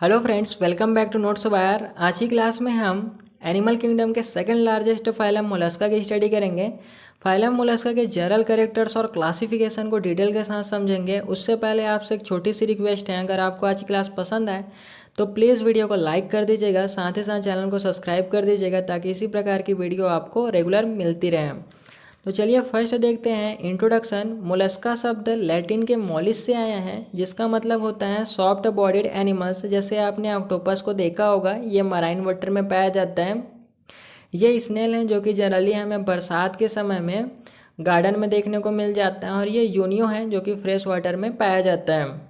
Hello friends, welcome back to Notes Wire. आज की class में हम एनिमल किंगडम के सेकंड लार्जेस्ट फाइलम मोलस्का की स्टडी करेंगे। फाइलम मोलस्का के जनरल कैरेक्टर्स और क्लासिफिकेशन को डिटेल के साथ समझेंगे। उससे पहले आपसे एक छोटी सी रिक्वेस्ट है, अगर आपको आज की क्लास पसंद आए तो प्लीज़ वीडियो को लाइक कर दीजिएगा, साथ ही साथ चैनल को सब्सक्राइब कर दीजिएगा ताकि इसी प्रकार की वीडियो आपको रेगुलर मिलती रहे। तो चलिए फर्स्ट देखते हैं इंट्रोडक्शन। मोलस्का शब्द लैटिन के मोलिस से आया है, जिसका मतलब होता है सॉफ्ट बॉडीड एनिमल्स। जैसे आपने ऑक्टोपस को देखा होगा, ये मराइन वाटर में पाया जाता है। ये स्नेल हैं जो कि जनरली हमें बरसात के समय में गार्डन में देखने को मिल जाता है, और ये यूनियो हैं जो कि फ्रेश वाटर में पाया जाता है।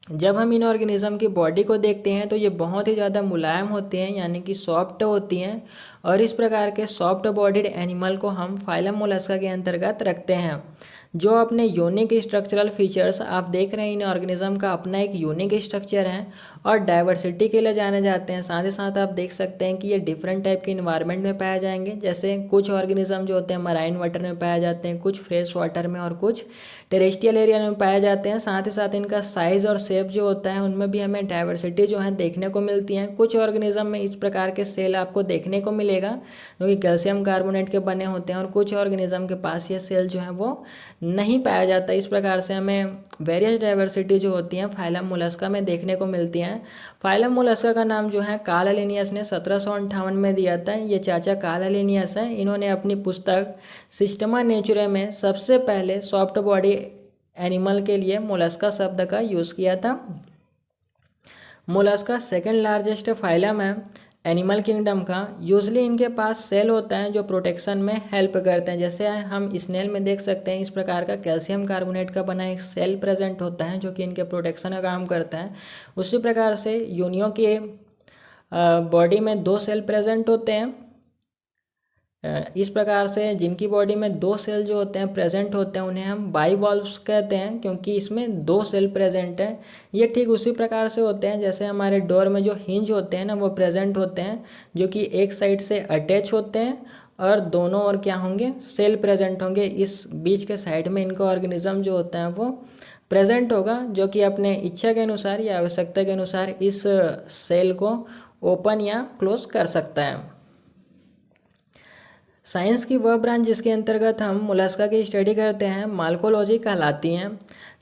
जब हम इन ऑर्गेनिज्म की बॉडी को देखते हैं तो ये बहुत ही ज़्यादा मुलायम होती हैं, यानी कि सॉफ्ट होती हैं, और इस प्रकार के सॉफ्ट बॉडीड एनिमल को हम फाइलम मोलस्का के अंतर्गत रखते हैं। जो अपने यूनिक स्ट्रक्चरल फीचर्स आप देख रहे हैं, इन ऑर्गेनिज्म का अपना एक यूनिक स्ट्रक्चर है और डाइवर्सिटी के लिए जाने जाते हैं। साथ ही साथ आप देख सकते हैं कि ये डिफरेंट टाइप के इन्वायरमेंट में पाए जाएंगे। जैसे कुछ ऑर्गेनिज्म जो होते हैं मराइन वाटर में पाए जाते हैं, कुछ फ्रेश वाटर में, और कुछ टेरेस्ट्रियल एरिया में पाए जाते हैं। साथ ही साथ इनका साइज़ और शेप जो होता है उनमें भी हमें डाइवर्सिटी जो है देखने को मिलती है। कुछ ऑर्गेनिज्म में इस प्रकार के सेल आपको देखने को मिलेगा जो कि कैल्शियम कार्बोनेट के बने होते हैं, और कुछ ऑर्गेनिज्म के पास ये सेल जो है वो नहीं पाया जाता। इस प्रकार से हमें वेरियस डाइवर्सिटी जो होती हैं फाइलम मोलस्का में देखने को मिलती हैं। फाइलम मोलस्का का नाम जो है कार्ल लिनियस ने 1758 में दिया था। ये चाचा कार्ल लिनियस हैं। इन्होंने अपनी पुस्तक सिस्टमा नेचुरे में सबसे पहले सॉफ्ट बॉडी एनिमल के लिए मोलस्का शब्द का यूज़ किया था। मोलस्का सेकंड लार्जेस्ट फाइलम है एनिमल किंगडम का। यूजली इनके पास सेल होता है जो प्रोटेक्शन में हेल्प करते हैं। जैसे हम स्नेल में देख सकते हैं, इस प्रकार का कैल्शियम कार्बोनेट का बना एक सेल प्रेजेंट होता है जो कि इनके प्रोटेक्शन का काम करता है। उसी प्रकार से यूनियो के बॉडी में दो सेल प्रेजेंट होते हैं। इस प्रकार से जिनकी बॉडी में दो सेल जो होते हैं प्रेजेंट होते हैं उन्हें हम बाइवॉल्व्स कहते हैं, क्योंकि इसमें दो सेल प्रेजेंट हैं। ये ठीक उसी प्रकार से होते हैं जैसे हमारे डोर में जो हिंज होते हैं ना, वो प्रेजेंट होते हैं, जो कि एक साइड से अटैच होते हैं और दोनों और क्या होंगे, सेल प्रेजेंट होंगे। इस बीच के साइड में इनका ऑर्गेनिज्म जो होता है वो प्रेजेंट होगा, जो कि अपने इच्छा के अनुसार या आवश्यकता के अनुसार इस सेल को ओपन या क्लोज कर सकता है। साइंस की वह ब्रांच जिसके अंतर्गत हम मोलस्का की स्टडी करते हैं मार्कोलॉजी कहलाती हैं।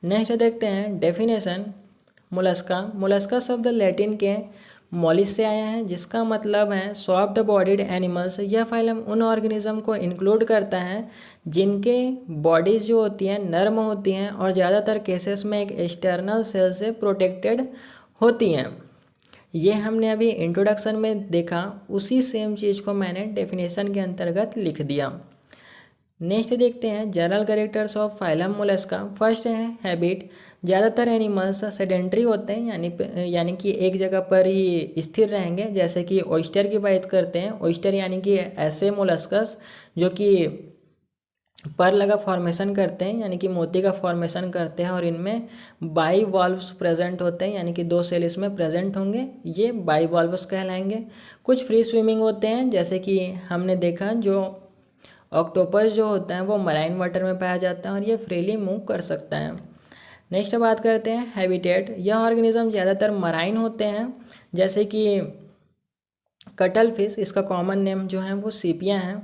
नेक्स्ट देखते हैं डेफिनेशन। मोलस्का मोलस्का शब्द लैटिन के मोलिस से आया है, जिसका मतलब है सॉफ्ट बॉडीड एनिमल्स। यह फाइलम उन ऑर्गेनिज्म को इंक्लूड करता है जिनके बॉडीज जो होती हैं नर्म होती हैं और ज़्यादातर केसेस में एक एक्सटर्नल सेल से प्रोटेक्टेड होती हैं। ये हमने अभी इंट्रोडक्शन में देखा, उसी सेम चीज़ को मैंने डेफिनेशन के अंतर्गत लिख दिया। नेक्स्ट देखते हैं general characters of phylum Mollusca. First है हैबिट। ज़्यादातर एनिमल्स सेडेंट्री होते हैं, यानी कि एक जगह पर ही स्थिर रहेंगे। जैसे कि ऑयस्टर की बात करते हैं, ऑयस्टर यानी कि ऐसे मोलस्कस जो कि पर्ल का फॉर्मेशन करते हैं, यानी कि मोती का फॉर्मेशन करते हैं, और इनमें बाइवॉल्व्स प्रेजेंट होते हैं, यानी कि दो सेल इसमें प्रेजेंट होंगे, ये बाइवॉल्व्स कहलाएंगे। कुछ फ्री स्विमिंग होते हैं, जैसे कि हमने देखा जो ऑक्टोपस जो होता है वो मराइन वाटर में पाया जाता है और ये फ्रीली मूव कर सकता है। नेक्स्ट बात करते हैं हैबिटेट। यह ऑर्गेनिज्म ज़्यादातर मराइन होते हैं, जैसे कि कटल फिश, इसका कॉमन नेम जो है वो सीपिया है।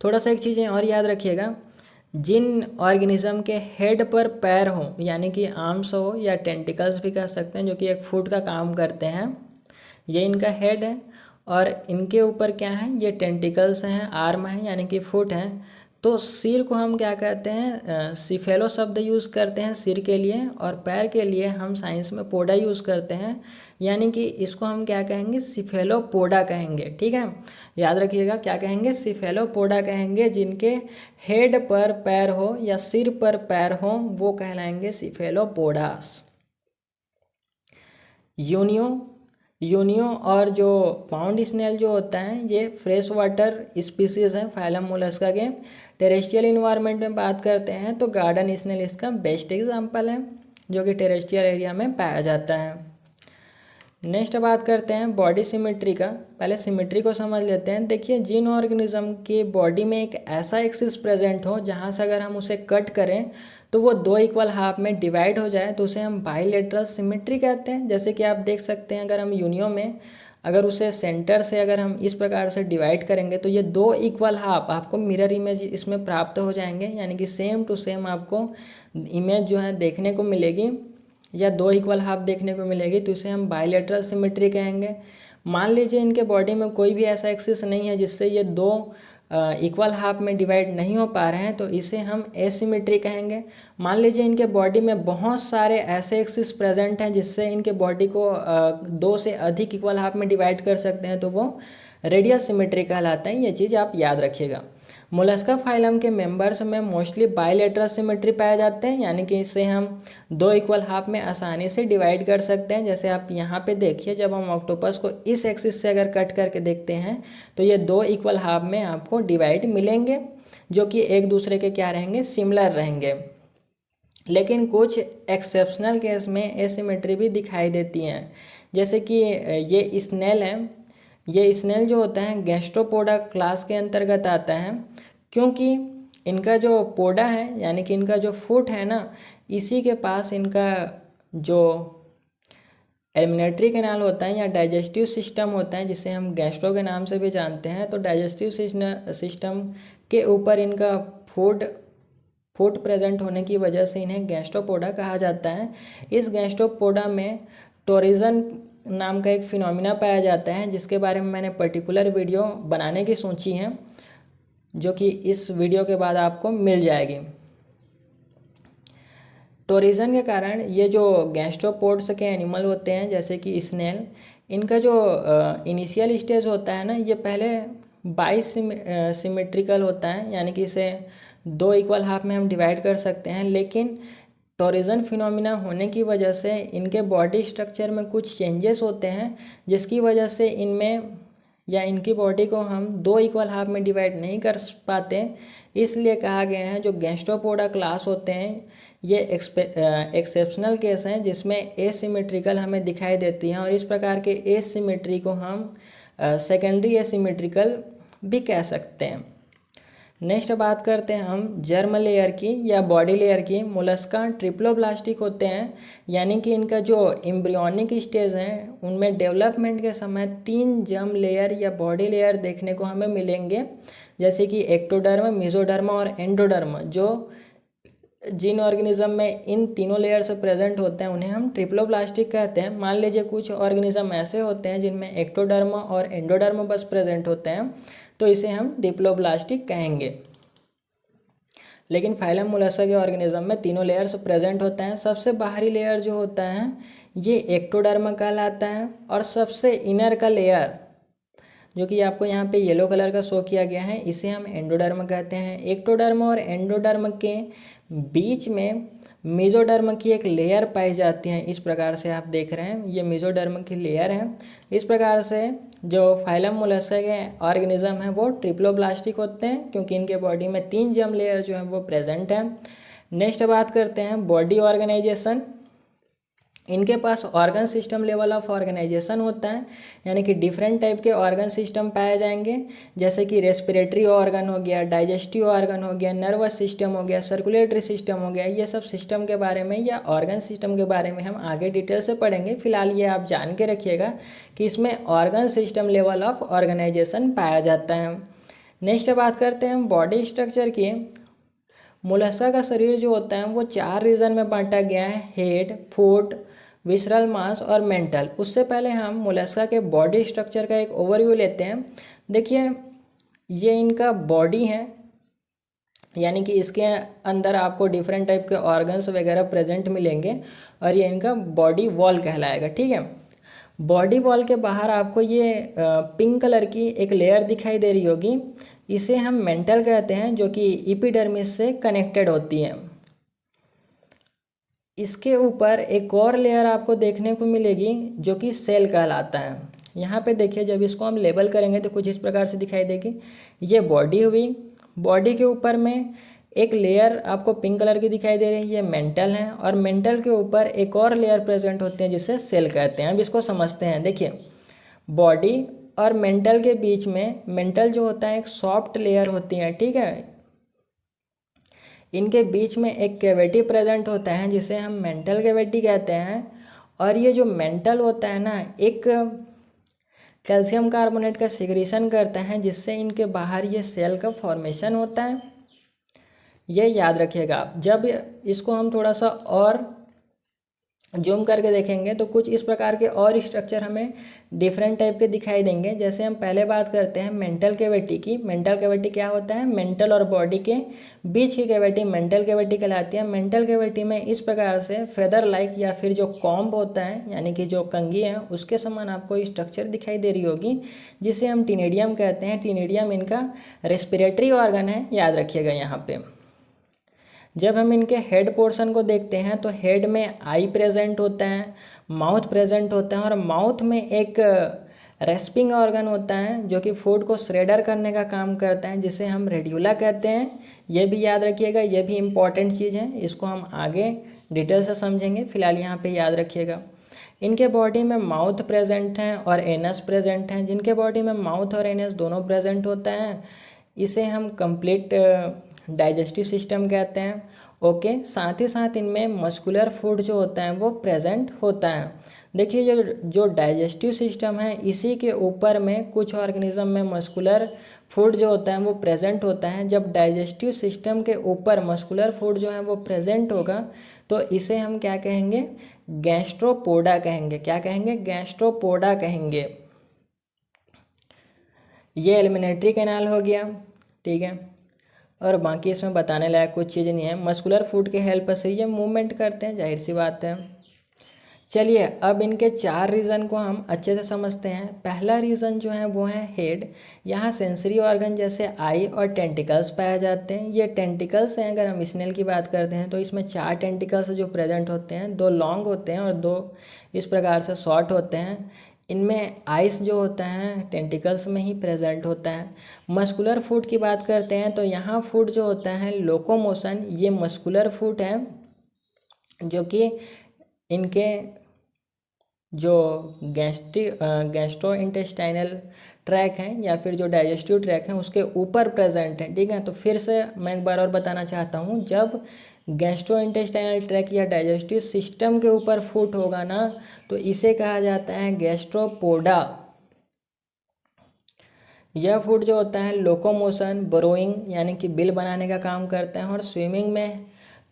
थोड़ा सा एक चीज़ें और याद रखिएगा, जिन ऑर्गेनिज्म के हेड पर पैर हो, यानी कि आर्म्स हो या टेंटिकल्स भी कह सकते हैं, जो कि एक फुट का काम करते हैं, ये इनका हेड है, और इनके ऊपर क्या है, ये टेंटिकल्स हैं, आर्म है यानी कि फुट है। तो सिर को हम क्या कहते हैं, सिफेलो शब्द यूज़ करते हैं सिर के लिए, और पैर के लिए हम साइंस में पोडा यूज़ करते हैं, यानी कि इसको हम क्या कहेंगे, सिफेलोपोडा कहेंगे। ठीक है, याद रखिएगा क्या कहेंगे, सिफेलोपोडा कहेंगे। जिनके हेड पर पैर हो या सिर पर पैर हो वो कहलाएंगे सिफेलोपोडास। यूनियो यूनियो और जो पाउंड स्नेल जो होता है ये फ्रेश वाटर स्पीसीज हैं फाइलम मोलस्का के। टेरेस्ट्रियल इन्वायरमेंट में बात करते हैं तो गार्डन स्नेल इसका बेस्ट एग्जांपल है, जो कि टेरेस्ट्रियल एरिया में पाया जाता है। नेक्स्ट बात करते हैं बॉडी सिमेट्री का। पहले सिमेट्री को समझ लेते हैं। देखिए, जिन ऑर्गेनिज्म के बॉडी में एक ऐसा एक्सिस प्रेजेंट हो जहाँ से अगर हम उसे कट करें तो वो दो इक्वल हाफ में डिवाइड हो जाए तो उसे हम बाइलेटरल सिमेट्री कहते हैं। जैसे कि आप देख सकते हैं, अगर हम यूनियो में अगर उसे सेंटर से अगर हम इस प्रकार से डिवाइड करेंगे तो ये दो इक्वल हाफ आपको मिरर इमेज इसमें प्राप्त हो जाएंगे, यानी कि सेम टू सेम आपको इमेज जो है देखने को मिलेगी या दो इक्वल हाफ देखने को मिलेगी, तो इसे हम बाइलेटरल सिमेट्री कहेंगे। मान लीजिए इनके बॉडी में कोई भी ऐसा एक्सिस नहीं है जिससे ये दो इक्वल हाफ में डिवाइड नहीं हो पा रहे हैं, तो इसे हम एसिमेट्री कहेंगे। मान लीजिए इनके बॉडी में बहुत सारे ऐसे एक्सिस प्रेजेंट हैं जिससे इनके बॉडी को दो से अधिक इक्वल हाफ में डिवाइड कर सकते हैं, तो वो रेडियल सिमेट्री कहलाता है। ये चीज़ आप याद रखिएगा। मोलस्का फाइलम के मेंबर्स में मोस्टली बाइलेटरल सिमेट्री पाए जाते हैं, यानी कि इसे हम दो इक्वल हाफ में आसानी से डिवाइड कर सकते हैं। जैसे आप यहाँ पे देखिए, जब हम ऑक्टोपस को इस एक्सिस से अगर कट करके देखते हैं तो ये दो इक्वल हाफ में आपको डिवाइड मिलेंगे, जो कि एक दूसरे के क्या रहेंगे, सिमिलर रहेंगे। लेकिन कुछ एक्सेप्शनल केस में एसिमेट्री भी दिखाई देती हैं। जैसे कि ये स्नेल है, ये स्नेल जो होता है गैस्ट्रोपोडा क्लास के अंतर्गत आता है, क्योंकि इनका जो पोडा है यानी कि इनका जो फुट है ना, इसी के पास इनका जो एलिमिनेटरी कैनाल होता है या डाइजेस्टिव सिस्टम होता है, जिसे हम गैस्ट्रो के नाम से भी जानते हैं। तो डाइजेस्टिव सिस्टम के ऊपर इनका फुट प्रेजेंट होने की वजह से इन्हें गैस्ट्रोपोडा कहा जाता है। इस गैस्ट्रोपोडा में टोरिजन नाम का एक फिनोमिना पाया जाता है, जिसके बारे में मैंने पर्टिकुलर वीडियो बनाने की सोची है, जो कि इस वीडियो के बाद आपको मिल जाएगी। टोरिजन के कारण ये जो गैस्ट्रोपोड्स के एनिमल होते हैं जैसे कि स्नेल, इनका जो इनिशियल स्टेज होता है ना, ये पहले सिमेट्रिकल होता है, यानी कि इसे दो इक्वल हाफ में हम डिवाइड कर सकते हैं। लेकिन टोरिजन फिनोमिना होने की वजह से इनके बॉडी स्ट्रक्चर में कुछ चेंजेस होते हैं, जिसकी वजह से इनमें या इनकी बॉडी को हम दो इक्वल हाफ में डिवाइड नहीं कर पाते। इसलिए कहा गया है जो गैस्ट्रोपोडा क्लास होते हैं ये एक्सेप्शनल केस हैं जिसमें एसिमेट्रिकल हमें दिखाई देती हैं, और इस प्रकार के एसिमेट्री को हम सेकेंडरी एसिमेट्रिकल भी कह सकते हैं। नेक्स्ट बात करते हैं हम जर्म लेयर की या बॉडी लेयर की। मोलस्का ट्रिप्लोब्लास्टिक होते हैं, यानी कि इनका जो एम्ब्रियोनिक स्टेज है उनमें डेवलपमेंट के समय 3 जर्म लेयर या बॉडी लेयर देखने को हमें मिलेंगे, जैसे कि एक्टोडर्म, मेसोडर्म और एंडोडर्म। जो जिन ऑर्गेनिज्म में इन तीनों लेयर से प्रेजेंट होते हैं उन्हें हम ट्रिप्लोब्लास्टिक कहते हैं। मान लीजिए कुछ ऑर्गेनिज्म ऐसे होते हैं जिनमें एक्टोडर्म और एंडोडर्म बस प्रेजेंट होते हैं, तो इसे हम डिप्लोब्लास्टिक कहेंगे। लेकिन फाइलम मोलस्का के ऑर्गेनिज्म में तीनों लेयर्स प्रेजेंट होते हैं। सबसे बाहरी लेयर जो होता है ये एक्टोडर्म कहलाता है, और सबसे इनर का लेयर जो कि आपको यहाँ पे येलो कलर का शो किया गया है, इसे हम एंडोडर्म कहते हैं। एक्टोडर्म और एंडोडर्म के बीच में मेसोडर्म की एक लेयर पाई जाती है। इस प्रकार से आप देख रहे हैं, ये मेसोडर्म की लेयर है। इस प्रकार से जो फाइलम मोलस्का के ऑर्गेनिज्म हैं वो ट्रिप्लोब्लास्टिक होते हैं, क्योंकि इनके बॉडी में 3 जर्म लेयर जो है वो प्रेजेंट हैं। नेक्स्ट बात करते हैं बॉडी ऑर्गेनाइजेशन। इनके पास organ system level of organisation होता है, यानी कि डिफरेंट टाइप के ऑर्गन सिस्टम पाए जाएंगे, जैसे कि रेस्पिरेटरी ऑर्गन हो गया, डाइजेस्टिव ऑर्गन हो गया, नर्वस सिस्टम हो गया, सर्कुलेटरी सिस्टम हो गया। ये सब सिस्टम के बारे में या ऑर्गन सिस्टम के बारे में हम आगे डिटेल से पढ़ेंगे। फिलहाल ये आप जान के रखिएगा कि इसमें organ system level of organisation पाया जाता है। नेक्स्ट बात करते हैं हम बॉडी स्ट्रक्चर की। मोलस्का का शरीर जो होता है वो 4 रीजन में बांटा गया है, हेड, फुट, विसरल मास और मेंटल। उससे पहले हम मोलस्का के बॉडी स्ट्रक्चर का एक ओवरव्यू लेते हैं। देखिए, ये इनका बॉडी है, यानी कि इसके अंदर आपको डिफरेंट टाइप के ऑर्गन्स वगैरह प्रेजेंट मिलेंगे, और ये इनका बॉडी वॉल कहलाएगा। ठीक है, बॉडी वॉल के बाहर आपको ये पिंक कलर की एक लेयर दिखाई दे रही होगी, इसे हम मेंटल कहते हैं, जो कि एपिडर्मिस से कनेक्टेड होती है। इसके ऊपर एक और लेयर आपको देखने को मिलेगी जो कि सेल कहलाता है। यहाँ पे देखिए, जब इसको हम लेबल करेंगे तो कुछ इस प्रकार से दिखाई देगी। ये बॉडी हुई, बॉडी के ऊपर में एक लेयर आपको पिंक कलर की दिखाई दे रही है, ये मेंटल है, और मेंटल के ऊपर एक और लेयर प्रेजेंट होते हैं जिसे सेल कहते हैं। अब इसको समझते हैं। देखिए, बॉडी और मेंटल के बीच में, मेंटल जो होता है एक सॉफ्ट लेयर होती है, ठीक है। इनके बीच में एक कैविटी प्रेजेंट होता है जिसे हम मेंटल कैविटी कहते हैं। और ये जो मेंटल होता है ना, एक कैल्शियम कार्बोनेट का सिक्रीशन करता है जिससे इनके बाहर ये सेल का फॉर्मेशन होता है। ये याद रखिएगा आप। जब इसको हम थोड़ा सा और जूम करके देखेंगे तो कुछ इस प्रकार के और स्ट्रक्चर हमें डिफरेंट टाइप के दिखाई देंगे। जैसे हम पहले बात करते हैं मेंटल कैविटी की। मेंटल कैविटी क्या होता है? मेंटल और बॉडी के बीच की कैविटी मेंटल कैविटी कहलाती है। मेंटल कैविटी में इस प्रकार से फेदर लाइक या फिर जो कॉम्ब होता है, यानी कि जो कंघी है, उसके समान आपको स्ट्रक्चर दिखाई दे रही होगी, जिसे हम टीनेडियम कहते हैं। टीनेडियम इनका रेस्पिरेटरी ऑर्गन है, याद रखिएगा यहाँ पे। जब हम इनके हेड पोर्शन को देखते हैं तो हेड में आई प्रेजेंट होता है, माउथ प्रेजेंट होता है, और माउथ में एक रेस्पिंग ऑर्गन होता है जो कि फूड को श्रेडर करने का काम करता है, जिसे हम रेड्यूला कहते हैं। ये भी याद रखिएगा, ये भी इम्पॉर्टेंट चीज़ है, इसको हम आगे डिटेल से समझेंगे, फिलहाल यहाँ पे याद रखिएगा। इनके बॉडी में माउथ प्रेजेंट हैं और एनस प्रेजेंट हैं। जिनके बॉडी में माउथ और एनस दोनों प्रेजेंट होता है, इसे हम कंप्लीट डाइजेस्टिव सिस्टम कहते हैं। ओके, साथ ही साथ इनमें मस्कुलर फूड जो होता है वो प्रेजेंट होता है। देखिए, जो डाइजेस्टिव सिस्टम है, इसी के ऊपर में कुछ ऑर्गेनिज्म में मस्कुलर फूड जो होता है वो प्रेजेंट होता है। जब डाइजेस्टिव सिस्टम के ऊपर मस्कुलर फूड जो है वो प्रेजेंट होगा तो इसे हम क्या कहेंगे? गैस्ट्रोपोडा कहेंगे। क्या कहेंगे? गैस्ट्रोपोडा कहेंगे। ये एलिमिनेटरी कैनाल हो गया, ठीक है। और बाकी इसमें बताने लायक कुछ चीज़ नहीं है। मस्कुलर फूड के हेल्प से ये मूवमेंट करते हैं, जाहिर सी बात है। चलिए, अब इनके 4 रीज़न को हम अच्छे से समझते हैं। पहला रीज़न जो है वो है हेड। यहाँ सेंसरी ऑर्गन जैसे आई और टेंटिकल्स पाए जाते हैं। ये टेंटिकल्स हैं। अगर हम स्नेल की बात करते हैं तो इसमें 4 टेंटिकल्स जो प्रेजेंट होते हैं, 2 लॉन्ग होते हैं और 2 इस प्रकार से शॉर्ट होते हैं। इनमें आइस जो होता है टेंटिकल्स में ही प्रेजेंट होता है। मस्कुलर फूड की बात करते हैं तो यहाँ फूड जो होता है लोकोमोशन, ये मस्कुलर फूड है, जो कि इनके जो गैस्ट्रो इंटेस्टाइनल ट्रैक हैं या फिर जो डाइजेस्टिव ट्रैक हैं उसके ऊपर प्रेजेंट है, ठीक है। तो फिर से मैं एक बार और बताना चाहता हूँ, जब गैस्ट्रो इंटेस्टाइनल ट्रैक या डाइजेस्टिव सिस्टम के ऊपर फूड होगा ना तो इसे कहा जाता है गैस्ट्रोपोडा। यह फूड जो होता है लोकोमोशन, बरोइंग यानी कि बिल बनाने का काम करता है और स्विमिंग में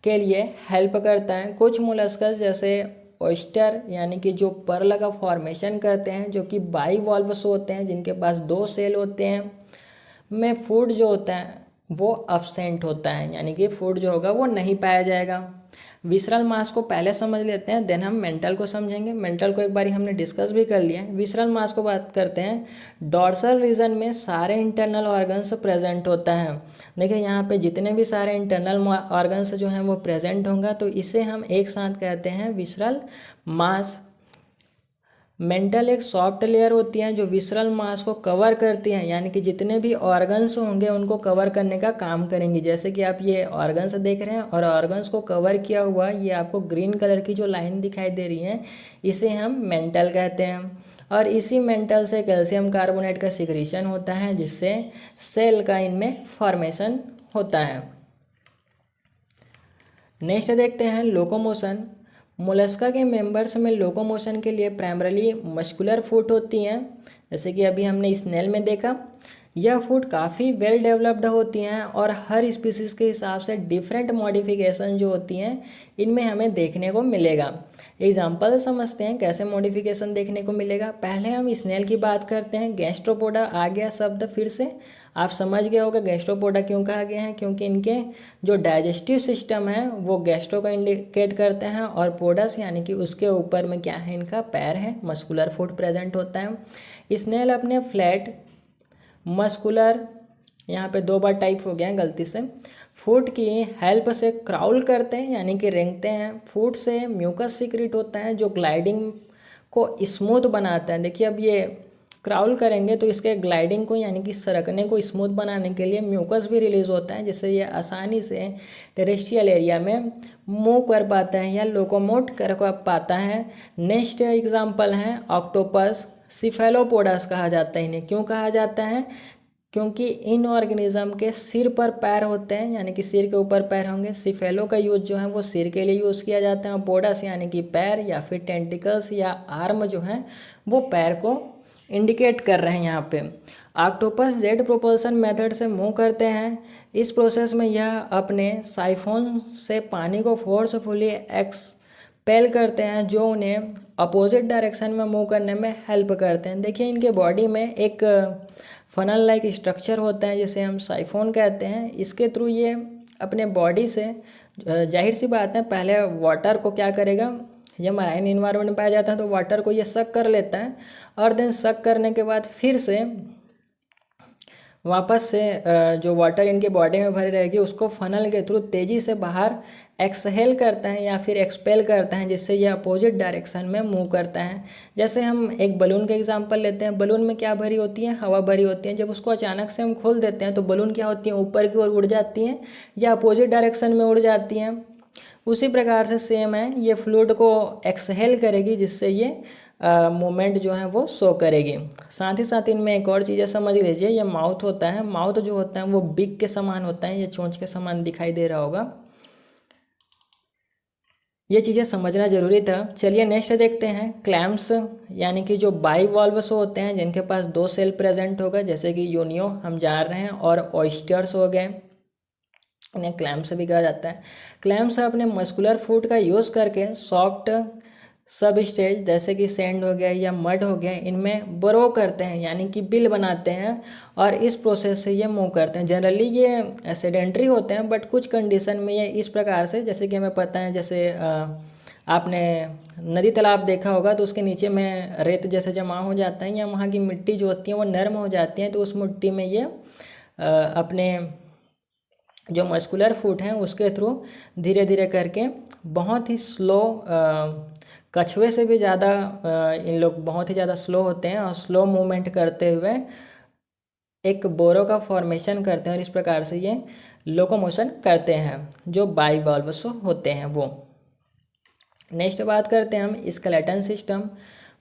के लिए हेल्प करता है। कुछ मोलस्कस जैसे ऑयस्टर यानी कि जो पर्ल का फॉर्मेशन करते हैं, जो कि बाइवॉल्व्स होते हैं, जिनके पास 2 सेल होते हैं, में फूड जो होता है वो अब्सेंट होता है, यानी कि फूड जो होगा वो नहीं पाया जाएगा। विसरल मास को पहले समझ लेते हैं, देन हम मेंटल को समझेंगे। मेंटल को एक बारी हमने डिस्कस भी कर लिया है। विसरल मास को बात करते हैं। डॉर्सल रीजन में सारे इंटरनल ऑर्गन्स प्रेजेंट होता है। देखिए, यहाँ पे जितने भी सारे इंटरनल ऑर्गन्स जो हैं वो प्रेजेंट होंगे तो इसे हम एक साथ कहते हैं विसरल मास। मेंटल एक सॉफ्ट लेयर होती है जो विसरल मास को कवर करती है, यानी कि जितने भी ऑर्गन्स होंगे उनको कवर करने का काम करेंगी। जैसे कि आप ये ऑर्गन्स देख रहे हैं और ऑर्गन्स को कवर किया हुआ ये आपको ग्रीन कलर की जो लाइन दिखाई दे रही है, इसे हम मेंटल कहते हैं। और इसी मेंटल से कैल्शियम कार्बोनेट का सिक्रीशन होता है, जिससे सेल का इनमें फॉर्मेशन होता है। नेक्स्ट देखते हैं लोकोमोशन। मोलस्का के मेंबर्स में लोकोमोशन के लिए प्राइमरली मस्कुलर फूट होती हैं, जैसे कि अभी हमने स्नेल में देखा। यह फूट काफ़ी वेल डेवलप्ड होती हैं और हर स्पीसीज़ के हिसाब से डिफरेंट मॉडिफिकेशन जो होती हैं इनमें हमें देखने को मिलेगा। एग्जाम्पल समझते हैं कैसे मॉडिफिकेशन देखने को मिलेगा। पहले हम स्नेल की बात करते हैं। गैस्ट्रोपोडा आ गया शब्द, फिर से आप समझ गए होगा गैस्ट्रोपोडा क्यों कहा गया है, क्योंकि इनके जो डाइजेस्टिव सिस्टम है वो गैस्ट्रो का इंडिकेट करते हैं और पोडस यानी कि उसके ऊपर में क्या है, इनका पैर है, मस्कुलर फूट प्रेजेंट होता है। स्नेल अपने फ्लैट मस्कुलर, यहाँ पे 2 बार टाइप हो गया है गलती से, फूट की हेल्प से क्राउल करते हैं यानी कि रेंगते हैं। फूट से म्यूकस सीक्रेट होता है जो ग्लाइडिंग को स्मूथ बनाता है। देखिए, अब ये क्राउल करेंगे तो इसके ग्लाइडिंग को यानी कि सरकने को स्मूथ बनाने के लिए म्यूकस भी रिलीज होता है, जिससे ये आसानी से टेरेस्ट्रियल एरिया में मूव कर पाता है या लोकोमोट कर पाता है। नेक्स्ट एग्जांपल है ऑक्टोपस। सिफेलोपोडस कहा जाता है इन्हें। क्यों कहा जाता है? क्योंकि इन ऑर्गेनिज्म के सिर पर पैर होते हैं, यानी कि सिर के ऊपर पैर होंगे। सिफेलो का यूज जो है वो सिर के लिए यूज़ किया जाता है, और पोडस यानी कि पैर या फिर टेंटिकल्स या आर्म जो हैं वो पैर को इंडिकेट कर रहे हैं यहाँ पे। ऑक्टोपस जेट प्रोपल्सन मेथड से मूव करते हैं। इस प्रोसेस में यह अपने साइफोन से पानी को फोर्सफुली एक्सपेल करते हैं, जो उन्हें अपोजिट डायरेक्शन में मूव करने में हेल्प करते हैं। देखिए इनके बॉडी में एक फनल लाइक स्ट्रक्चर होता है जिसे हम साइफोन कहते हैं। इसके थ्रू ये अपने बॉडी से, जाहिर सी बात है, पहले वाटर को क्या करेगा, ये मराइन इन्वायरमेंट में पाया जाता है तो वाटर को ये सक कर लेता है, और देन सक करने के बाद फिर से वापस से जो वाटर इनके बॉडी में भरी रहेगी उसको फनल के थ्रू तेज़ी से बाहर एक्सहेल करता है या फिर एक्सपेल करता है, जिससे ये अपोजिट डायरेक्शन में मूव करता है। जैसे हम एक बलून का एग्जांपल लेते हैं। बलून में क्या भरी होती है? हवा भरी होती है। जब उसको अचानक से हम खोल देते हैं तो बलून क्या होती है? ऊपर की ओर उड़ जाती हैं या अपोजिट डायरेक्शन में उड़ जाती हैं। उसी प्रकार से सेम है, ये फ्लूइड को एक्सहेल करेगी जिससे ये मूवमेंट जो है वो शो करेगी। साथ ही साथ इनमें एक और चीज़ें समझ लीजिए। ये माउथ होता है, माउथ जो होता है वो बिग के समान होता है, ये चोंच के समान दिखाई दे रहा होगा। ये चीज़ें समझना जरूरी था। चलिए नेक्स्ट देखते हैं क्लैम्प्स, यानी कि जो बाइवॉल्व्स होते हैं जिनके पास 2 सेल प्रेजेंट होगा, जैसे कि यूनियो हम जान रहे हैं, और ऑयस्टर्स हो गए, इन्हें क्लैम्प्स भी कहा जाता है। क्लैम्प्स अपने मस्कुलर फूड का यूज़ करके सॉफ्ट सब स्टेज जैसे कि सैंड हो गया या मड हो गया, इनमें बरो करते हैं यानी कि बिल बनाते हैं, और इस प्रोसेस से ये मूव करते हैं। जनरली ये सेडेंट्री होते हैं, बट कुछ कंडीशन में ये इस प्रकार से, जैसे कि हमें पता है, जैसे आपने नदी तालाब देखा होगा तो उसके नीचे में रेत जैसे जमा हो जाता है, या वहाँ की मिट्टी जो होती है वो नरम हो जाती है, तो उस मिट्टी में ये अपने जो मस्कुलर फूट हैं उसके थ्रू धीरे धीरे करके बहुत ही स्लो, कछुए से भी ज़्यादा इन लोग बहुत ही ज़्यादा स्लो होते हैं, और स्लो मूवमेंट करते हुए एक बोरो का फॉर्मेशन करते हैं, और इस प्रकार से ये लोकोमोशन करते हैं जो बाइवॉल्व्स होते हैं वो। नेक्स्ट बात करते हैं हम स्केलेटन सिस्टम।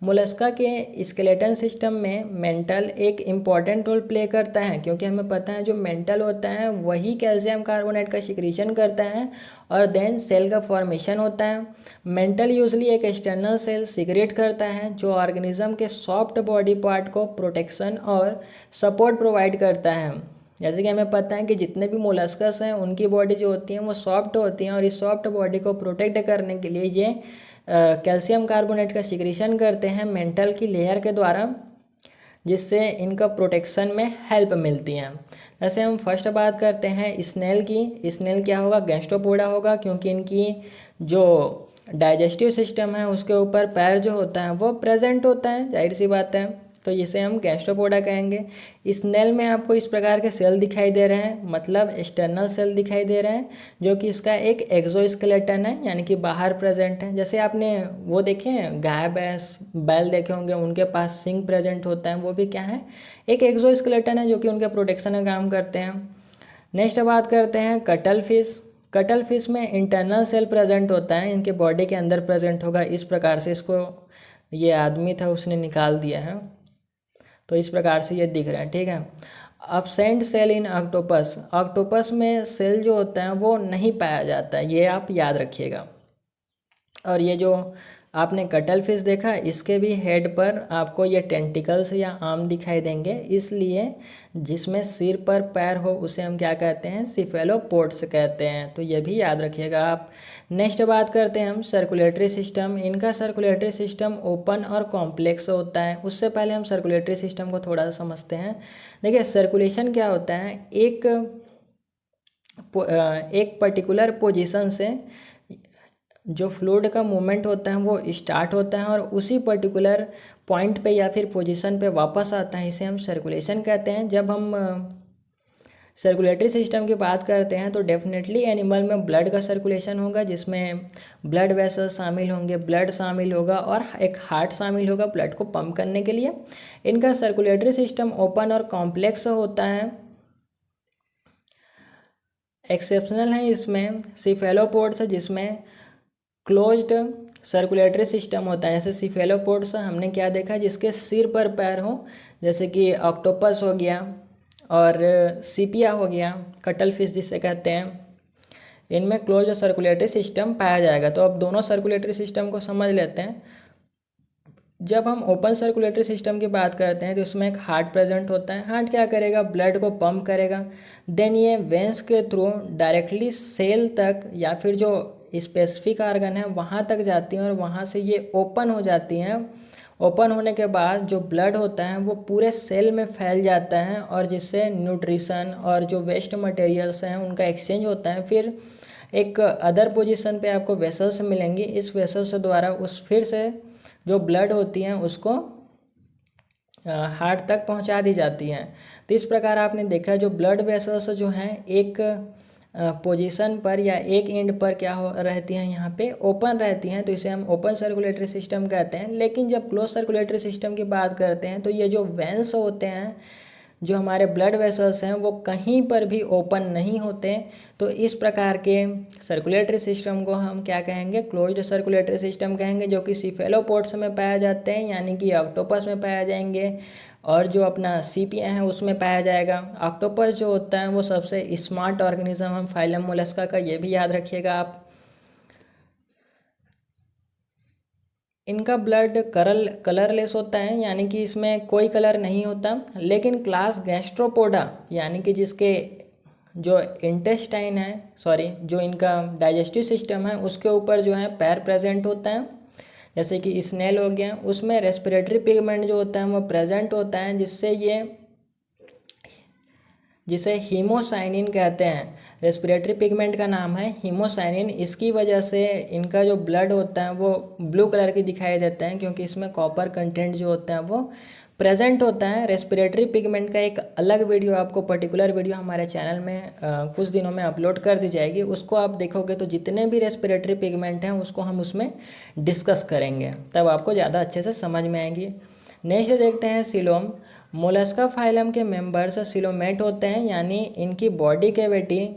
मोलस्का के स्केलेटन सिस्टम में मेंटल एक इम्पॉर्टेंट रोल प्ले करता है, क्योंकि हमें पता है जो मेंटल होता है वही कैल्शियम कार्बोनेट का सिक्रीशन करता है, और देन सेल का फॉर्मेशन होता है। मेंटल यूजली एक एक्सटर्नल सेल सिक्रेट करता है जो ऑर्गेनिज्म के सॉफ्ट बॉडी पार्ट को प्रोटेक्शन और सपोर्ट प्रोवाइड करता है। जैसे कि हमें पता है कि जितने भी मोलस्कस हैं उनकी बॉडी जो होती है वो सॉफ्ट होती हैं, और इस सॉफ्ट बॉडी को प्रोटेक्ट करने के लिए ये कैल्शियम कार्बोनेट का सिक्रीशन करते हैं मेंटल की लेयर के द्वारा, जिससे इनका प्रोटेक्शन में हेल्प मिलती है। जैसे हम फर्स्ट बात करते हैं स्नेल की। स्नेल क्या होगा? गैस्ट्रोपोडा होगा, क्योंकि इनकी जो डाइजेस्टिव सिस्टम है उसके ऊपर पैर जो होता है वो प्रेजेंट होता है, जाहिर सी बात है, तो इसे हम गैस्ट्रोपोडा कहेंगे। स्नेल में आपको इस प्रकार के सेल दिखाई दे रहे हैं, मतलब एक्सटर्नल सेल दिखाई दे रहे हैं, जो कि इसका एक एक्सोस्केलेटन है, यानी कि बाहर प्रेजेंट है। जैसे आपने वो देखे हैं गाय भैंस बैल देखे होंगे, उनके पास सिंग प्रेजेंट होता है, वो भी क्या है? एक एक्सोस्केलेटन है जो कि उनके प्रोटेक्शन का काम करते हैं। नेक्स्ट बात करते हैं कटल फिश। कटल फिश में इंटरनल सेल प्रेजेंट होता है, इनके बॉडी के अंदर प्रेजेंट होगा। इस प्रकार से इसको, ये आदमी था उसने निकाल दिया है, तो इस प्रकार से ये दिख रहा है, ठीक है। एब्सेंट सेल इन ऑक्टोपस। ऑक्टोपस में सेल जो होता है वो नहीं पाया जाता है, ये आप याद रखिएगा। और ये जो आपने कटल फिश देखा, इसके भी हेड पर आपको ये टेंटिकल्स या आर्म दिखाई देंगे, इसलिए जिसमें सिर पर पैर हो उसे हम क्या कहते हैं? सिफेलोपोड्स कहते हैं, तो ये भी याद रखिएगा आप। नेक्स्ट बात करते हैं हम सर्कुलेटरी सिस्टम। इनका सर्कुलेटरी सिस्टम ओपन और कॉम्प्लेक्स होता है। उससे पहले हम सर्कुलेटरी सिस्टम को थोड़ा सा समझते हैं। देखिए सर्कुलेशन क्या होता है? एक पर्टिकुलर पोजीशन से जो फ्लूइड का मूवमेंट होता है वो स्टार्ट होता है और उसी पर्टिकुलर पॉइंट पे या फिर पोजीशन पे वापस आता है, इसे हम सर्कुलेशन कहते हैं। जब हम सर्कुलेटरी सिस्टम की बात करते हैं तो डेफिनेटली एनिमल में ब्लड का सर्कुलेशन होगा, जिसमें ब्लड वेसल्स शामिल होंगे, ब्लड शामिल होगा और एक हार्ट शामिल होगा ब्लड को पंप करने के लिए। इनका सर्कुलेटरी सिस्टम ओपन और कॉम्प्लेक्स होता है। एक्सेप्शनल है इसमें सिफेलोपोड्स, जिसमें क्लोज्ड सर्कुलेटरी सिस्टम होता है। जैसे सिफेलोपोड्स हमने क्या देखा, जिसके सिर पर पैर हो, जैसे कि ऑक्टोपस हो गया और सीपिया हो गया, कटल फिश जिसे कहते हैं, इनमें क्लोज सर्कुलेटरी सिस्टम पाया जाएगा। तो अब दोनों सर्कुलेटरी सिस्टम को समझ लेते हैं। जब हम ओपन सर्कुलेटरी सिस्टम की बात करते हैं तो उसमें एक हार्ट प्रेजेंट होता है। हार्ट क्या करेगा, ब्लड को पंप करेगा, देन ये वेंस के थ्रू डायरेक्टली सेल तक या फिर जो स्पेसिफिक ऑर्गन है वहाँ तक जाती हैं और वहाँ से ये ओपन हो जाती हैं। ओपन होने के बाद जो ब्लड होता है वो पूरे सेल में फैल जाता है और जिससे न्यूट्रिशन और जो वेस्ट मटेरियल्स हैं उनका एक्सचेंज होता है। फिर एक अदर पोजीशन पे आपको वेसल्स मिलेंगी, इस वेसल्स द्वारा उस फिर से जो ब्लड होती हैं उसको हार्ट तक पहुंचा दी जाती हैं। तो इस प्रकार आपने देखा जो ब्लड वेसल्स जो हैं एक पोजीशन पर या एक एंड पर क्या हो रहती हैं, यहाँ पे ओपन रहती हैं, तो इसे हम ओपन सर्कुलेटरी सिस्टम कहते हैं। लेकिन जब क्लोज सर्कुलेटरी सिस्टम की बात करते हैं तो ये जो वेंस होते हैं, जो हमारे ब्लड वेसल्स हैं, वो कहीं पर भी ओपन नहीं होते। तो इस प्रकार के सर्कुलेटरी सिस्टम को हम क्या कहेंगे, क्लोज्ड सर्कुलेटरी सिस्टम कहेंगे, जो कि सिफेलोपोड्स में पाए जाते हैं, यानी कि ऑक्टोपस में पाया जाएंगे और जो अपना सीपिया है उसमें पाया जाएगा। ऑक्टोपस जो होता है वो सबसे स्मार्ट ऑर्गेनिज्म हम फाइलम मोलस्का का, ये भी याद रखिएगा आप। इनका ब्लड कलरलेस होता है, यानी कि इसमें कोई कलर नहीं होता। लेकिन क्लास गैस्ट्रोपोडा, यानी कि जिसके जो इंटेस्टाइन है, जो इनका डाइजेस्टिव सिस्टम है उसके ऊपर जो है पैर प्रेजेंट होता है, जैसे कि स्नेल हो गया, उसमें रेस्पिरेटरी पिगमेंट जो होता है वो प्रेजेंट होता है, जिसे हीमोसाइनिन कहते हैं। रेस्पिरेटरी पिगमेंट का नाम है हीमोसाइनिन। इसकी वजह से इनका जो ब्लड होता है वो ब्लू कलर की दिखाई देता है, क्योंकि इसमें कॉपर कंटेंट जो होता है वो प्रेजेंट होता है। रेस्पिरेटरी पिगमेंट का एक अलग वीडियो, आपको पर्टिकुलर वीडियो हमारे चैनल में कुछ दिनों में अपलोड कर दी जाएगी। उसको आप देखोगे तो जितने भी रेस्पिरेटरी पिगमेंट हैं उसको हम उसमें डिस्कस करेंगे, तब आपको ज़्यादा अच्छे से समझ में आएंगी। नेक्स्ट देखते हैं सिलोम। मोलस्का फाइलम के मेंबर्स सिलोमेट होते हैं, यानी इनकी बॉडी कैविटी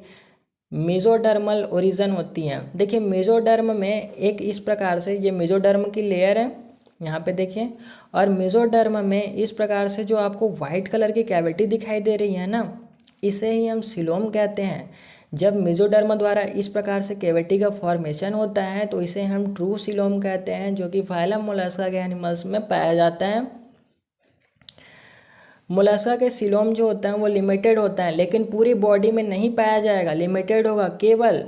मेसोडर्मल ओरिजिन होती हैं। देखिए मेसोडर्म में एक इस प्रकार से, ये मेसोडर्म की लेयर है यहाँ पे देखिए, और मेसोडर्म में इस प्रकार से जो आपको वाइट कलर की कैविटी दिखाई दे रही है ना, इसे ही हम सिलोम कहते हैं। जब मेसोडर्म द्वारा इस प्रकार से कैविटी का फॉर्मेशन होता है तो इसे हम ट्रू सिलोम कहते हैं, जो कि फाइलम मोलस्का के एनिमल्स में पाया जाता है। मोलस्का के सिलोम जो होता है वो लिमिटेड होता है, लेकिन पूरी बॉडी में नहीं पाया जाएगा, लिमिटेड होगा। केवल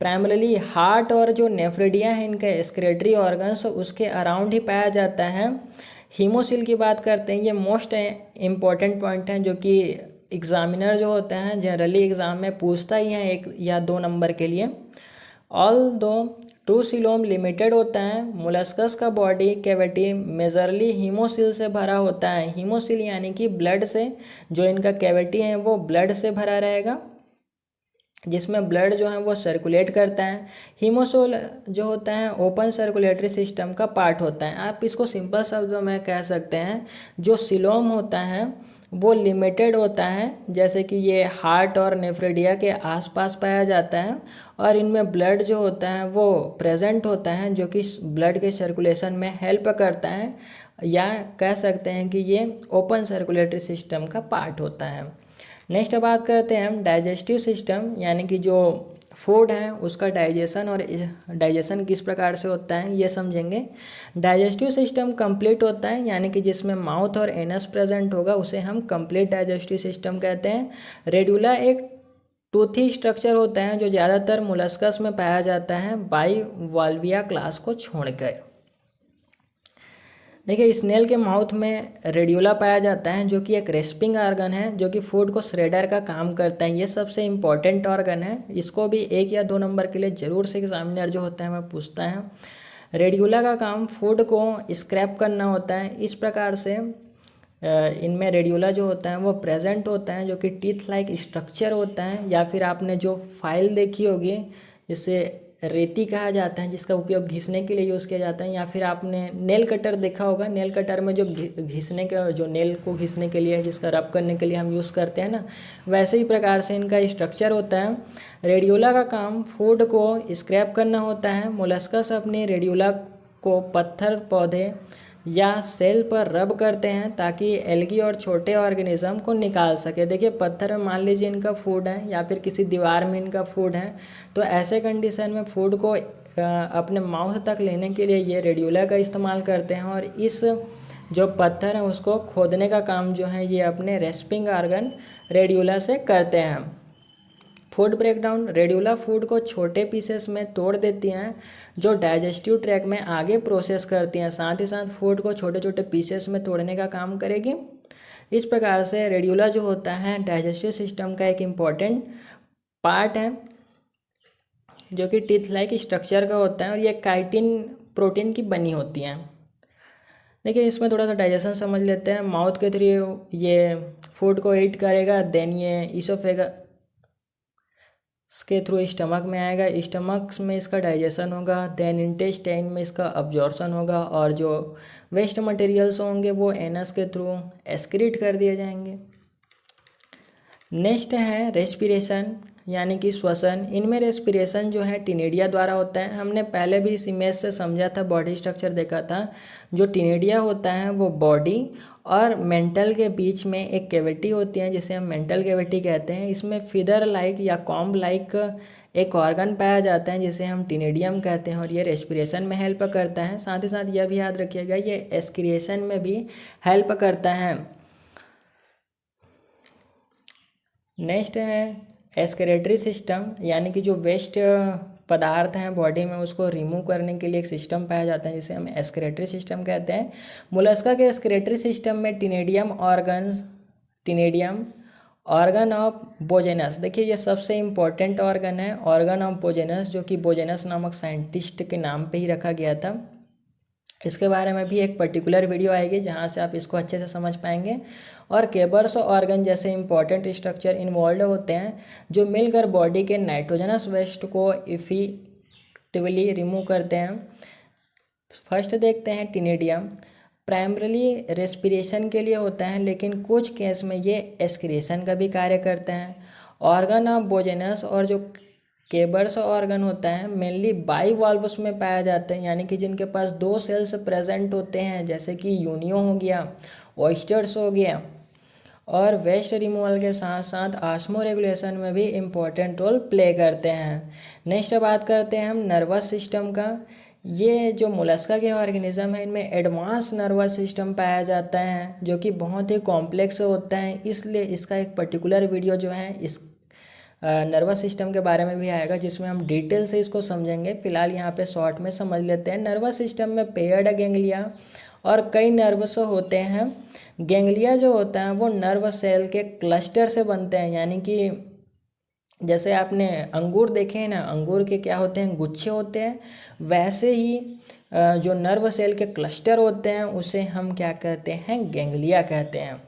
प्राइमरीली हार्ट और जो नेफ्रिडिया है इनके एक्सक्रीटरी ऑर्गन्स उसके अराउंड ही पाया जाता है। हीमोसिल की बात करते हैं, ये मोस्ट इम्पॉर्टेंट पॉइंट है, जो कि एग्जामिनर जो होते हैं जनरली एग्ज़ाम में पूछता ही है 1 या 2 नंबर के लिए। ऑल दो ट्रू सिलोम लिमिटेड होता है, मोलस्कस का बॉडी कैविटी मेजरली हीमोसिल से भरा होता है। हीमोसिल यानी कि ब्लड से, जो इनका कैविटी है वो ब्लड से भरा रहेगा, जिसमें ब्लड जो है वो सर्कुलेट करता है। हीमोसिल जो होता है ओपन सर्कुलेटरी सिस्टम का पार्ट होता है। आप इसको सिंपल शब्दों में कह सकते हैं, जो सिलोम होता है वो लिमिटेड होता है, जैसे कि ये हार्ट और नेफ्रिडिया के आसपास पाया जाता है, और इनमें ब्लड जो होता है वो प्रेजेंट होता है, जो कि ब्लड के सर्कुलेशन में हेल्प करता है, या कह सकते हैं कि ये ओपन सर्कुलेटरी सिस्टम का पार्ट होता है। नेक्स्ट बात करते हैं हम डाइजेस्टिव सिस्टम, यानी कि जो फूड है उसका डाइजेशन, और डाइजेशन किस प्रकार से होता है ये समझेंगे। डाइजेस्टिव सिस्टम कंप्लीट होता है, यानी कि जिसमें माउथ और एनस प्रेजेंट होगा उसे हम कंप्लीट डाइजेस्टिव सिस्टम कहते हैं। रेडुला एक टूथी स्ट्रक्चर होता है जो ज़्यादातर मोलस्कस में पाया जाता है, बाइवाल्विया क्लास को छोड़कर। देखिए स्नेल के माउथ में रेडियोला पाया जाता है, जो कि एक रेस्पिंग ऑर्गन है, जो कि फूड को श्रेडर का काम करता है। ये सबसे इम्पॉर्टेंट ऑर्गन है, इसको भी 1 या 2 नंबर के लिए ज़रूर से एग्जामिनर जो होता है वह पूछता है। रेडियोला का काम फूड को स्क्रैप करना होता है। इस प्रकार से इनमें रेडियोला जो होता है वो प्रेजेंट होता है, जो कि टीथ लाइक स्ट्रक्चर होता है। या फिर आपने जो फाइल देखी होगी जिसे रेती कहा जाता है, जिसका उपयोग घिसने के लिए यूज़ किया जाता है। या फिर आपने नेल कटर देखा होगा, नेल कटर में जो घिसने का, जो नेल को घिसने के लिए, जिसका रब करने के लिए हम यूज़ करते हैं ना, वैसे ही प्रकार से इनका स्ट्रक्चर होता है। रेडियोला का काम फूड को स्क्रैप करना होता है। मोलस्कस अपने रेडियोला को पत्थर, पौधे या सेल पर रब करते हैं ताकि एल्गी और छोटे ऑर्गेनिज्म को निकाल सके। देखिए पत्थर में मान लीजिए इनका फूड है या फिर किसी दीवार में इनका फूड है, तो ऐसे कंडीशन में फूड को अपने माउथ तक लेने के लिए ये रेडियोला का इस्तेमाल करते हैं। और इस जो पत्थर है उसको खोदने का काम जो है ये अपने रेस्पिंग ऑर्गन रेडियोला से करते हैं। फूड ब्रेकडाउन, रेडियोला फूड को छोटे पीसेस में तोड़ देती हैं जो डाइजेस्टिव ट्रैक में आगे प्रोसेस करती हैं। साथ ही साथ फूड को छोटे छोटे पीसेस में तोड़ने का काम करेगी। इस प्रकार से रेडियोला जो होता है डाइजेस्टिव सिस्टम का एक इम्पॉर्टेंट पार्ट है, जो कि टीथ लाइक स्ट्रक्चर का होता है और ये काइटिन प्रोटीन की बनी होती हैं। देखिए इसमें थोड़ा सा डाइजेशन समझ लेते हैं। माउथ के थ्रू ये फूड को ईट करेगा, देन ये इसोफेगस के थ्रू स्टमक में आएगा, स्टमक में इसका डाइजेशन होगा, देन इंटेस्टाइन में इसका अब्जॉर्प्शन होगा और जो वेस्ट मटेरियल्स होंगे वो एनस के थ्रू एक्सक्रीट कर दिए जाएंगे। नेक्स्ट है रेस्पिरेशन यानी कि श्वसन। इनमें रेस्पिरेशन जो है टिनेडिया द्वारा होता है। हमने पहले भी इस इमेज से समझा था, बॉडी स्ट्रक्चर देखा था। जो टिनेडिया होता है वो बॉडी और मेंटल के बीच में एक कैविटी होती है जिसे हम मेंटल कैविटी कहते हैं। इसमें फिदर लाइक या कॉम्ब लाइक एक ऑर्गन पाया जाता है जिसे हम टिनेडियम कहते हैं और ये रेस्पिरेशन में हेल्प करता है। साथ ही साथ यह भी याद रखिएगा ये एक्सक्रिएशन में भी हेल्प करता है। नेक्स्ट है एक्सक्रेटरी सिस्टम, यानी कि जो वेस्ट पदार्थ हैं बॉडी में उसको रिमूव करने के लिए एक सिस्टम पाया जाता है जिसे हम एक्सक्रेटरी सिस्टम कहते हैं। मोलस्का के एक्सक्रेटरी सिस्टम में टिनेडियम ऑर्गन ऑफ बोजेनस, देखिए ये सबसे इम्पोर्टेंट ऑर्गन है, ऑर्गन ऑफ बोजेनस, जो कि बोजेनस नामक साइंटिस्ट के नाम पे ही रखा गया था। इसके बारे में भी एक पर्टिकुलर वीडियो आएगी जहाँ से आप इसको अच्छे से समझ पाएंगे। और केबर्स ऑर्गन जैसे इंपॉर्टेंट स्ट्रक्चर इन्वॉल्व होते हैं जो मिलकर बॉडी के नाइट्रोजनस वेस्ट को इफेक्टिवली रिमूव करते हैं। फर्स्ट देखते हैं टिनेडियम, प्राइमरीली रेस्पिरेशन के लिए होता है लेकिन कुछ केस में ये एक्सक्रीशन का भी कार्य करते हैं। ऑर्गन ऑफ बोजेनस और जो केबर्स ऑर्गन होता है मेनली बाइवॉल्व्स में पाया जाते हैं, यानी कि जिनके पास दो सेल्स प्रेजेंट होते हैं, जैसे कि यूनियो हो गया, ऑयस्टर्स हो गया। और वेस्ट रिमूवल के साथ साथ ऑस्मो रेगुलेशन में भी इम्पोर्टेंट रोल प्ले करते हैं। नेक्स्ट बात करते हैं हम नर्वस सिस्टम का। ये जो मोलस्का के ऑर्गेनिज्म है इनमें एडवांस नर्वस सिस्टम पाया जाता है जो कि बहुत ही कॉम्प्लेक्स होता है, इसलिए इसका एक पर्टिकुलर वीडियो जो है इस नर्वस सिस्टम के बारे में भी आएगा जिसमें हम डिटेल से इसको समझेंगे। फिलहाल यहाँ पे शॉर्ट में समझ लेते हैं। नर्वस सिस्टम में पेयर्ड गैंग्लिया और कई नर्वस होते हैं। गैंग्लिया जो होता है वो नर्व सेल के क्लस्टर से बनते हैं, यानी कि जैसे आपने अंगूर देखे हैं ना, अंगूर के क्या होते हैं, गुच्छे होते हैं, वैसे ही जो नर्व सेल के क्लस्टर होते हैं उसे हम क्या कहते हैं, गैंग्लिया कहते हैं।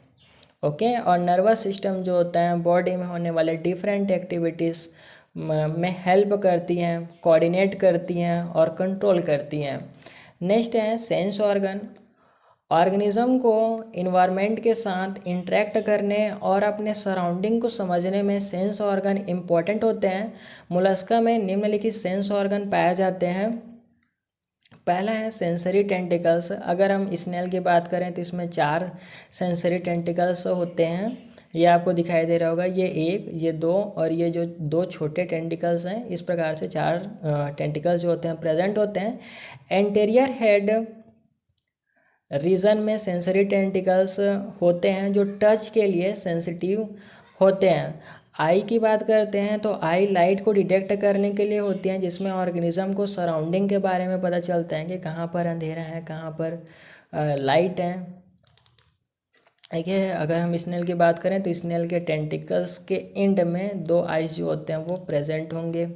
ओके। और नर्वस सिस्टम जो होता है बॉडी में होने वाले डिफरेंट एक्टिविटीज़ में हेल्प करती हैं, कोऑर्डिनेट करती हैं और कंट्रोल करती हैं। नेक्स्ट है सेंस ऑर्गन। ऑर्गेनिज्म को इन्वायरमेंट के साथ इंटरेक्ट करने और अपने सराउंडिंग को समझने में सेंस ऑर्गन इम्पॉर्टेंट होते हैं। मोलस्का में निम्नलिखित सेंस ऑर्गन पाए जाते हैं। पहला है सेंसरी टेंटिकल्स। अगर हम स्नेल की बात करें तो इसमें 4 सेंसरी टेंटिकल्स होते हैं, ये आपको दिखाई दे रहा होगा, ये 1, ये 2 और ये जो 2 छोटे टेंटिकल्स हैं। इस प्रकार से 4 टेंटिकल्स जो होते हैं प्रेजेंट होते हैं। एंटीरियर हेड रीजन में सेंसरी टेंटिकल्स होते हैं जो टच के लिए सेंसिटिव होते हैं। आई की बात करते हैं तो आई लाइट को डिटेक्ट करने के लिए होती हैं, जिसमें ऑर्गेनिज्म को सराउंडिंग के बारे में पता चलता है कि कहाँ पर अंधेरा है, कहाँ पर लाइट है। देखिए अगर हम स्नेल की बात करें तो स्नेल के टेंटिकल्स के एंड में 2 आइज जो होते हैं वो प्रेजेंट होंगे।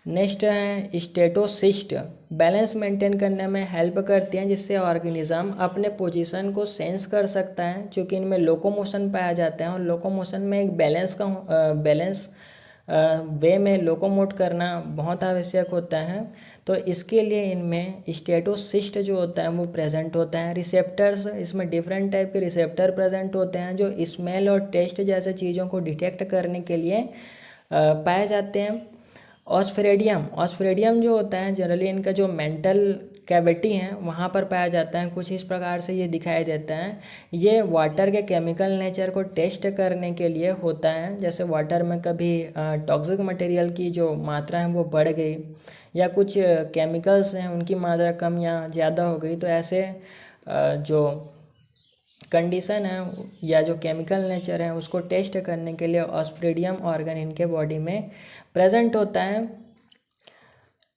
नेक्स्ट है स्टेटोसिस्ट, बैलेंस मेंटेन करने में हेल्प करती हैं, जिससे ऑर्गेनिज्म अपने पोजीशन को सेंस कर सकता है, क्योंकि इनमें लोकोमोशन पाया जाता है और लोकोमोशन में एक बैलेंस वे में लोकोमोट करना बहुत आवश्यक होता है। तो इसके लिए इनमें स्टेटोसिस्ट जो होता है वो प्रेजेंट होता है। रिसेप्टर्स, इसमें डिफरेंट टाइप के रिसेप्टर प्रेजेंट होते हैं जो स्मेल और टेस्ट जैसे चीज़ों को डिटेक्ट करने के लिए पाए जाते हैं। ऑस्फेरेडियम जो होता है जनरली इनका जो मेंटल कैविटी है वहाँ पर पाया जाता है। कुछ इस प्रकार से ये दिखाई देता है। ये वाटर के केमिकल नेचर को टेस्ट करने के लिए होता है। जैसे वाटर में कभी टॉक्सिक मटेरियल की जो मात्रा है वो बढ़ गई या कुछ केमिकल्स हैं उनकी मात्रा कम या ज़्यादा हो गई, तो ऐसे जो कंडीशन है या जो केमिकल नेचर है उसको टेस्ट करने के लिए ऑस्फेरेडियम ऑर्गन इनके बॉडी में प्रेजेंट होता है।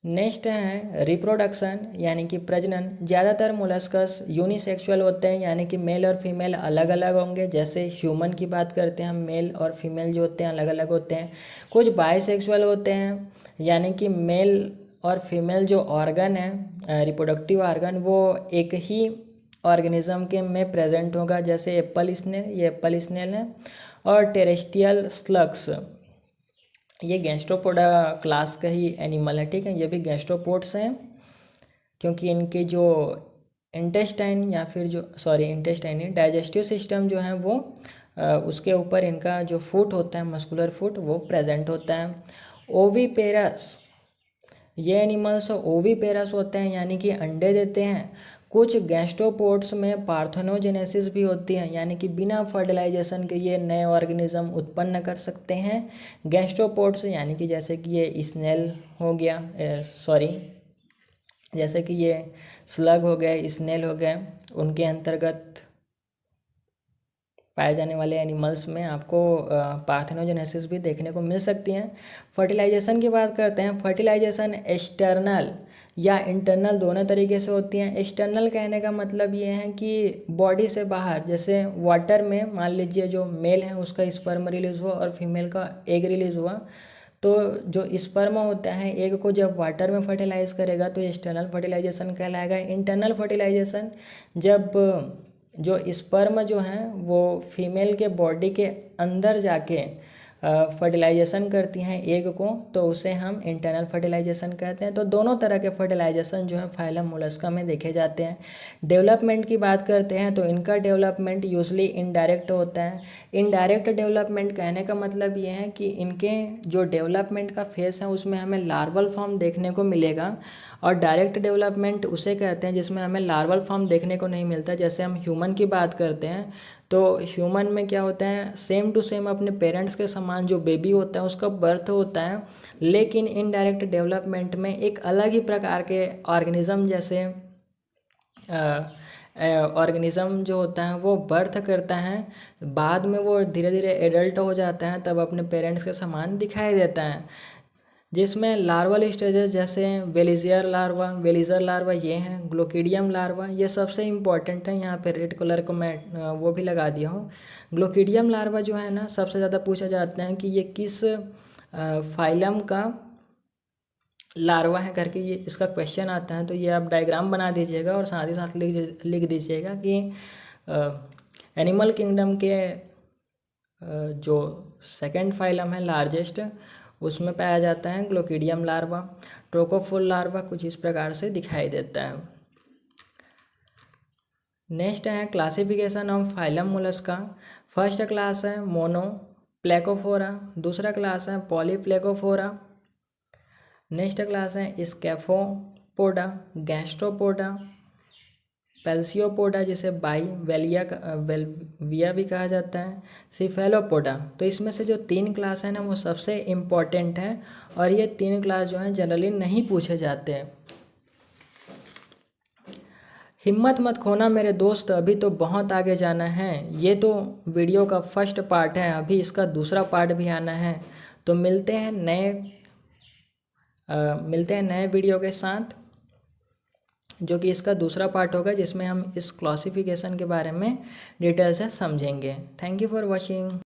नेक्स्ट है रिप्रोडक्शन यानी कि प्रजनन। ज़्यादातर मोलस्कस यूनिसेक्सुअल होते हैं, यानी कि मेल और फीमेल अलग अलग होंगे। जैसे ह्यूमन की बात करते हैं हम, मेल और फीमेल जो होते हैं अलग अलग होते हैं। कुछ बाइसेक्सुअल होते हैं, यानी कि मेल और फीमेल जो ऑर्गन है रिप्रोडक्टिव ऑर्गन वो एक ही ऑर्गेनिज्म के में प्रेजेंट होगा। जैसे एप्पल स्नेल, ये एप्पल स्नेल है। और टेरेस्ट्रियल स्लग्स, ये गैस्ट्रोपोडा क्लास का ही एनिमल है, ठीक है। ये भी गैस्ट्रोपोड्स हैं, क्योंकि इनके जो इंटेस्टाइन या फिर जो इंटेस्टाइन नहीं, डाइजेस्टिव सिस्टम जो है वो उसके ऊपर इनका जो फुट होता है मस्कुलर फुट वो प्रेजेंट होता है। ओवीपेरस, ये एनिमल्स ओवीपेरस होते हैं, यानी कि अंडे देते हैं। कुछ गैस्ट्रोपोड्स में पार्थेनोजेनेसिस भी होती है, यानी कि बिना फर्टिलाइजेशन के ये नए ऑर्गेनिज्म उत्पन्न कर सकते हैं। गैस्ट्रोपोड्स यानी कि जैसे कि ये स्नेल हो गया, जैसे कि ये स्लग हो गए, स्नेल हो गए, उनके अंतर्गत पाए जाने वाले एनिमल्स में आपको पार्थेनोजेनेसिस भी देखने को मिल सकती हैं। फर्टिलाइजेशन की बात करते हैं। फर्टिलाइजेशन एक्सटर्नल या इंटरनल दोनों तरीके से होती हैं। एक्सटर्नल कहने का मतलब ये है कि बॉडी से बाहर, जैसे वाटर में मान लीजिए जो मेल है उसका स्पर्म रिलीज हुआ और फीमेल का एग रिलीज हुआ, तो जो स्पर्म होता है एग को जब वाटर में फर्टिलाइज करेगा तो एक्सटर्नल फर्टिलाइजेशन कहलाएगा। इंटरनल फर्टिलाइजेशन जब जो स्पर्म जो हैं वो फीमेल के बॉडी के अंदर जाके फर्टिलाइजेशन करती हैं एग को, तो उसे हम इंटरनल फर्टिलाइजेशन कहते हैं। तो दोनों तरह के फर्टिलाइजेशन जो है फाइलम मोलस्का में देखे जाते हैं। डेवलपमेंट की बात करते हैं तो इनका डेवलपमेंट यूजली इनडायरेक्ट होता है। इनडायरेक्ट डेवलपमेंट कहने का मतलब ये है कि इनके जो डेवलपमेंट का फेस है उसमें हमें लार्वल फॉर्म देखने को मिलेगा, और डायरेक्ट डेवलपमेंट उसे कहते हैं जिसमें हमें लार्वल फॉर्म देखने को नहीं मिलता। जैसे हम ह्यूमन की बात करते हैं तो ह्यूमन में क्या होता है, सेम टू सेम अपने पेरेंट्स के समान जो बेबी होता है उसका बर्थ होता है, लेकिन इनडायरेक्ट डेवलपमेंट में एक अलग ही प्रकार के ऑर्गेनिज्म जैसे ऑर्गेनिज्म जो होता है वो बर्थ करता है, बाद में वो धीरे धीरे एडल्ट हो जाता है, तब अपने पेरेंट्स के समान दिखाई देता है। जिसमें लार्वल स्टेजेस जैसे वेलिजर लार्वा ये हैं, ग्लोकिडियम लार्वा, ये सबसे इम्पॉर्टेंट है। यहाँ पे रेड कलर को मैं वो भी लगा दिया हूँ। ग्लोकिडियम लार्वा जो है ना सबसे ज़्यादा पूछा जाता है कि ये किस फाइलम का लार्वा है करके, ये इसका क्वेश्चन आता है। तो ये आप डायग्राम बना दीजिएगा और साथ ही साथ लिख दीजिएगा कि एनिमल किंगडम के जो सेकंड फाइलम है लार्जेस्ट, उसमें पाया जाता है ग्लोकिडियम लार्वा। ट्रोकोफुल लार्वा कुछ इस प्रकार से दिखाई देता है। नेक्स्ट है classification of phylum Mollusca. First class है मोनो प्लेकोफोरा, दूसरा क्लास है पॉलीप्लेकोफोरा, नेक्स्ट क्लास है स्कैफोपोडा, गैस्ट्रोपोडा, पेल्सियोपोडा जिसे वेलिया भी कहा जाता है, सिफेलोपोडा। तो इसमें से जो 3 क्लास है ना वो सबसे इम्पॉर्टेंट हैं, और ये 3 क्लास जो हैं जनरली नहीं पूछे जाते हैं। हिम्मत मत खोना मेरे दोस्त, अभी तो बहुत आगे जाना है। ये तो वीडियो का फर्स्ट पार्ट है, अभी इसका दूसरा पार्ट भी आना है। तो मिलते हैं नए वीडियो के साथ, जो कि इसका दूसरा पार्ट होगा, जिसमें हम इस क्लासिफिकेशन के बारे में डिटेल से समझेंगे। Thank you for watching.